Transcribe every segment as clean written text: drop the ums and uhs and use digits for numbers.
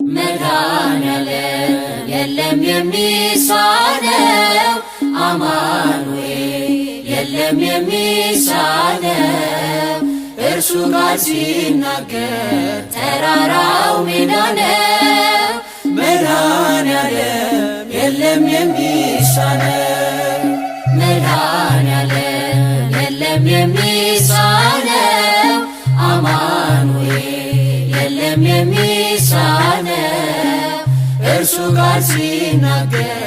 መድኃኔዓለም የለም የሚሳነው አማኑኤል የለም የሚሳነው እርሱ ቃል ሲናገር ተራራው ሜዳ ነው። መድኃኔዓለም የለም የሚሳነው መድኃኔዓለም የለም የሚሳነው አማኑኤል የለም የሚሳነው እርሱ ቃል ሲናገር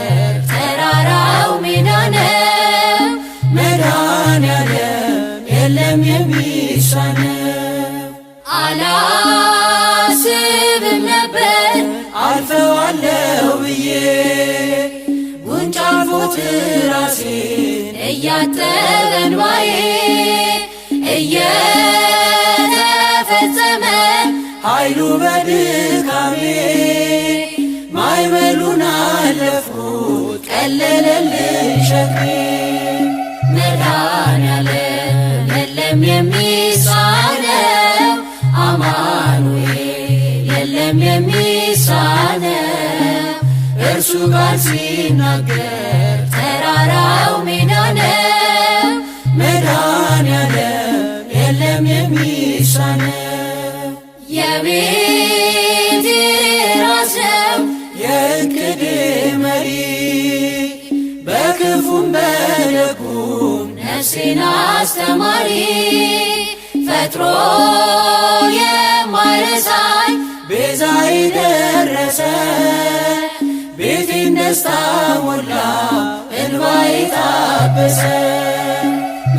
ተራራው ሜዳ ነው። መድኃኔዓለም የለም የሚሳነው አላስብም ነበር አልፈዋለሁ ብዬ ጉንጭ አልፎት ራሴን እያጠበ እንባዬ እየተፈጸመ ኃይሉ በድካሜ ማዕበሉን አለፍኩት ቀለለልኝ ሸክሜ። መድኃኔዓለም የለም የሚሳነው አማኑኤል የለም የሚሳነው እርሱ ቃል ሲናገር ተራራው ሜዳ ነው። መድኃኔዓለም የለም የሚሳነው የቤቴ ራስ ነው የዕቅዴ መሪ በክፉም በደጉም ነፍሴን አስተማሪ ፈጥሮ የማይረሳኝ ቤዛዬ ደረሰ ቤቴን ደስታ ሞላ እንባዬ ታበሰ።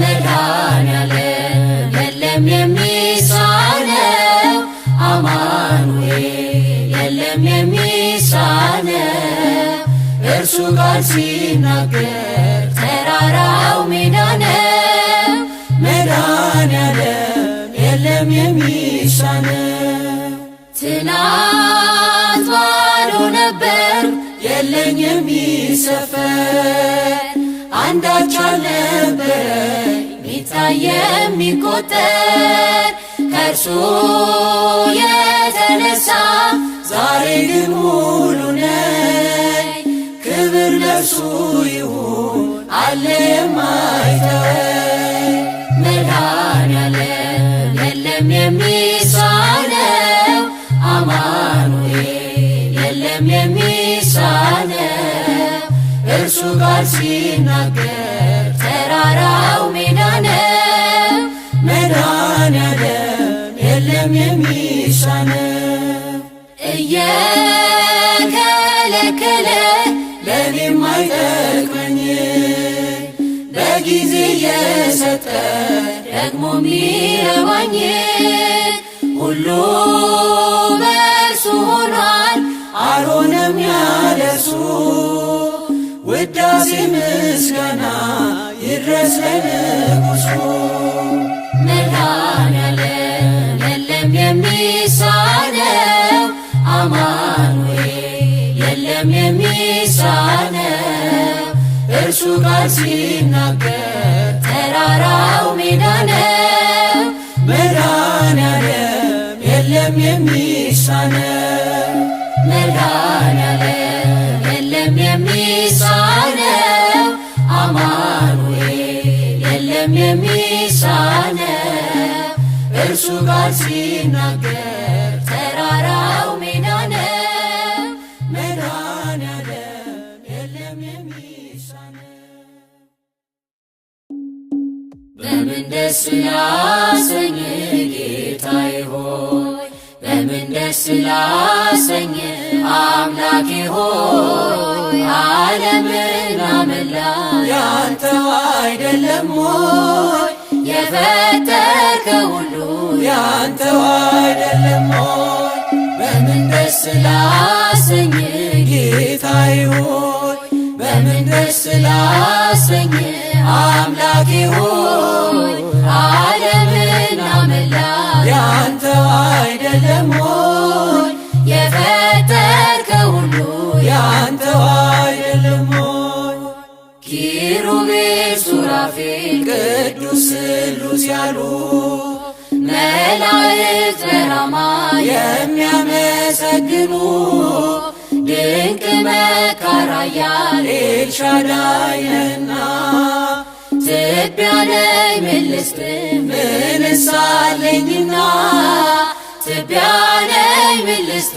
መድኃኔዓለም የለም የሚሳነው አማኑኤል የለም የሚሳነው እርሱ ቃል ሲናገር ተራራው ሜዳ ነው። መድኃኔዓለም የለም የሚሳነው ትናንት ባዶ ነበር የለኝ የሚሰፈር አንዳች አልነበረኝ ሚታይ የሚቆጠር ከእርሱ የተነሳ ዛሬ ግን ሙሉ ነኝ። ክብር ለእርሱ ይሁን አለ የማይተወኝ። መድኃኔዓለም የለም የሚሳነው አማኑኤል የለም የሚሳነው እርሱ ቃል ሲናገር ተራራው ሜዳ ነው። መድኃኔዓለም የለም የሚሳነው እየከለከለ ለኔም አይጠቅመኝ በጊዜ እየሰጠ ደግሞ ሚረባኝ ሁሉ በእርሱ ሆኗል አልሆነም ያለሱ ውዳሴ ምስጋና ይድረስ ለንጉሡ። መድኃኔዓለም የለም የሚሳነው አማኑኤል የለም የሚሳነው እርሱ ቃል ሲናገር ተራራው ሜዳ ነው። መድኃኔዓለም የለም የሚሳነው መድኃኔዓለም የለም የሚሳነው አማኑኤል የለም የሚሳነው እርሱ ቃል ሲናገር ተራራው ሜዳ ነው። መድኃኔዓለም የለም የሚሳነው በምን ደስ ላሰኝ ጌታዬ ሆይ በምን ደስ ላሰኝ አምላኬ ሆይ ዓለምና መላ ያንተው አይደለም ሆይ የፈጠርከው ሁሉ ያንተው አይደለም ሆይ በምን ደስ ላሰኝ ጌታዬ ሆይ በምን ደስ ላሰኝ አምላኬ ሆይ ዓለምና መላ ያንተው አይደለም ሆይ የፈጠርከው ሁሉ ያንተው አይደለም ሆይ ኪሩቤል ሱራፌል ቅዱስ ስሉስ ያሉ መላእክት በራማ የሚያመሰግኑ ሲያመሰግኑ ድንቅ መካር ኃያል ኤልሻዳይ ነህና ትቢያ ነኝ ምን ልስጥ ምንስ አለኝና ትቢያ ነኝ ምን ልስጥ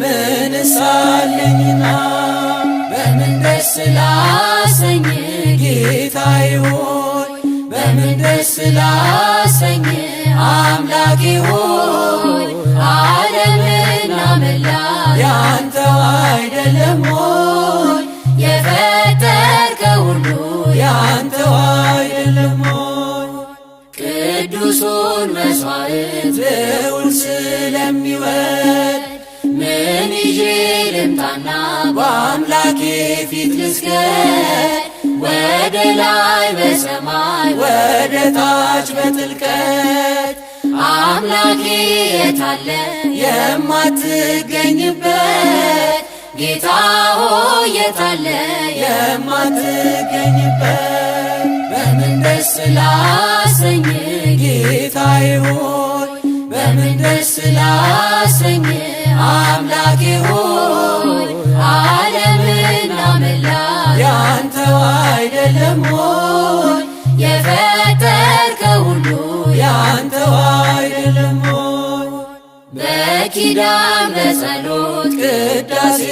ምንስ አለኝና በምን ደስ ላሰኝ ጌታዬ ሆይ በምን ደስ ላሰኝ አምላኬ ሆይ ዓለምና መላው ያንተው አይደለም ሆይ የፈጠርከው ሁሉ ያንተው አይደለም ሆይ ቅዱሱን መሥዋዕት ልዑል ስለሚወድ ምን ይዤ ልምጣና በአምላኬ ፊት ልስገድ ወደ ላይ በሰማይ ወደ ታች በጥልቀት አምላኬ የታለ የማትገኝበት ጌታ ሆይ የታለ የማትገኝበት በምን ደስ ላሰኝ ጌታዬ ሆይ በምን ደስ ላሰኝ አምላኬ ሆይ ዓለምና መላው ያንተው አይደለም ሆይ የፈጠርከው ሁሉ ያንተው አይደለም ሆይ በኪዳን በጸሎት ቅዳሴ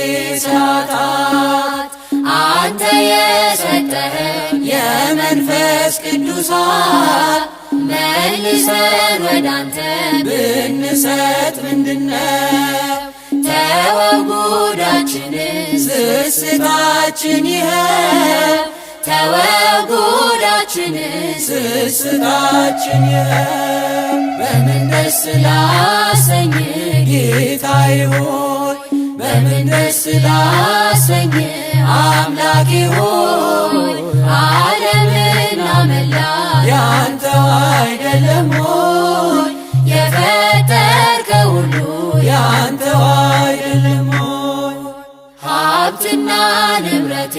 ሰዓታት አንተ የሰጠኸን የመንፈስ ቅዱሳት መልሰን ወዳንተ ብንሰጥ ምንድነው ተወው ጉዳችንን ስስታችን ይኸው ተወው ጉዳችንን ስስታችን ይኸው በምን ደስ ላሰኝ ጌታዬ ሆይ በምን ደስ ላሰኝ አምላኬ ሆይ ዓለምና መላው ያንተው አይደለም ሆይ የፈጠርከው ሁሉ ያንተው አይደለም ሆይ ሀብትና ንብረቴ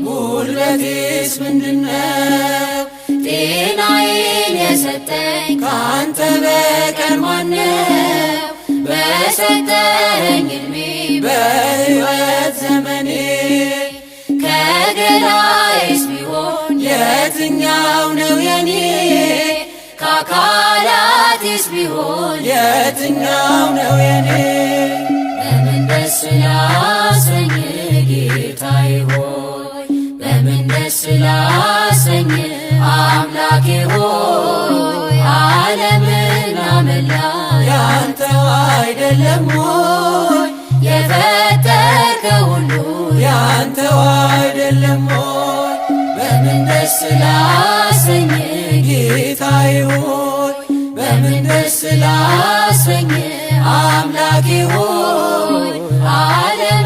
ጉልበቴስ ምንድነው ጤናዬን የሰጠኝ ካንተ በቀር ማነው በሰጠኸኝ ዕድሜ በሕይወት ዘመኔ ከገላዬስ ቢሆን የትኛው ነው የኔ ከአካላቴስ ቢሆን የትኛው ነው የኔ በምን ደስ ላሰኝ ጌታዬ ሆይ በምን ደስ ላሰኝ አምላኬ ሆይ ዓለምና መላው ያንተው አይደለም ሆይ የፈጠርከው ሁሉ ያንተው አይደለም ሆይ በምን ደስ ላሰኝ ጌታዬ ሆይ በምን ደስ ላሰኝ አምላኬ ሆይ ዓለም